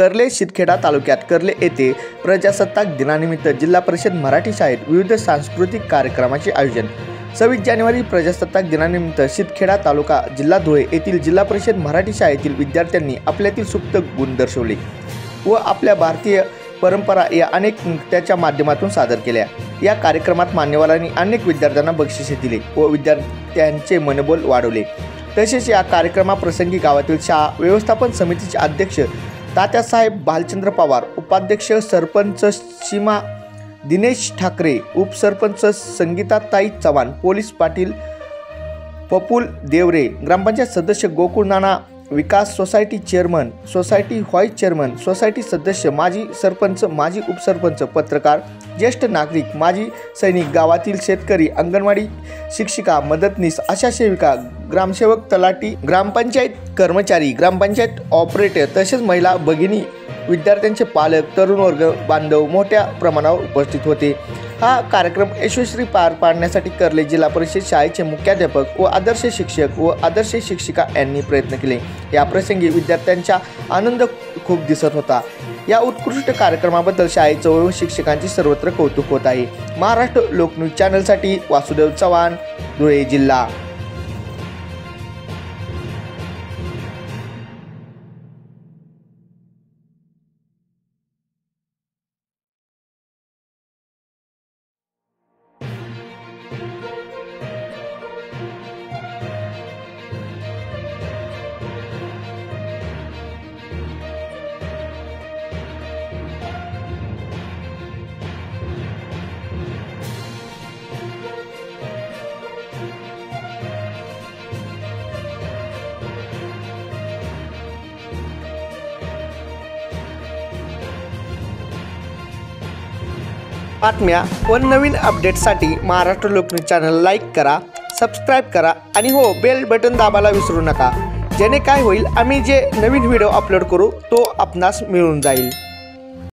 कर्ले शिंदखेडा तालुक्यात कर्ले येथे प्रजासत्ताक दिनानिमित्त जिल्हा परिषद मराठी शाळेत विविध सांस्कृतिक कार्यक्रमाचे आयोजन। 26 जानेवारी प्रजासत्ताक दिनानिमित्त शिंदखेडा तालुका जिल्हा धुळे येथील जिल्हा परिषद मराठी शाळेतील विद्यार्थ्यांनी आपल्यातील सुप्त गुण दर्शवले व आपल्या भारतीय परंपरा या अनेक नृत्याच्या माध्यमातून सादर केल्या। या कार्यक्रमात मान्यवरांनी अनेक विद्यार्थ्यांना बक्षिसे दिले व विद्यार्थ्यांचे मनोबल वाढवले। तसेच या कार्यक्रमाप्रसंगी गावातील शाळा व्यवस्थापन समितीचे अध्यक्ष तात्यासाहेब भालचंद्र पवार, उपाध्यक्ष सरपंच सीमा दिनेश ठाकरे, उपसरपंच संगीताताई चव्हाण, पोलीस पाटील पपुल देवरे, ग्रामपंचायत सदस्य गोकुळ नाना, विकास society chairman, society vice chairman, society सदस्य, माजी सरपंच, माजी उपसरपंच, पत्रकार, ज्येष्ठ नागरिक, माजी सैनिक, गावातील शेतकरी, अंगणवाडी शिक्षिका, मदतनीस, आशा सेविका, ग्रामसेवक, तलाठी, ग्रामपंचायत कर्मचारी, ग्रामपंचायत ऑपरेटर तसेच महिला भगिनी, विद्यार्थ्यांचे पालक, तरुण वर्ग बांधव मोठ्या प्रमाणावर उपस्थित होते। हा कार्यक्रम यशस्वी पार पाडण्यासाठी कर्ले जिल्हा परिषद शाळेचे मुख्याध्यापक व आदर्श शिक्षक व आदर्श शिक्षिका यांनी प्रयत्न केले। या प्रसंगी विद्यार्थ्यांचा आनंद खूप दिसत होता। या उत्कृष्ट कार्यक्रमाबद्दल शाळेचे व शिक्षकांचे सर्वत्र कौतुक होत आहे। महाराष्ट्र लोकन्यूज चॅनलसाठी वासुदेव चव्हाण, धुळे जिल्हा। बातम्या व नवीन अपडेट्ससाठी महाराष्ट्र लोकन्यूज चॅनल लाईक करा, सबस्क्राईब करा आणि हो बेल बटन दाबायला विसरू नका। जेणे काय होईल, आम्ही जे नवीन व्हिडिओ अपलोड करू तो आपणास मिळून जाईल।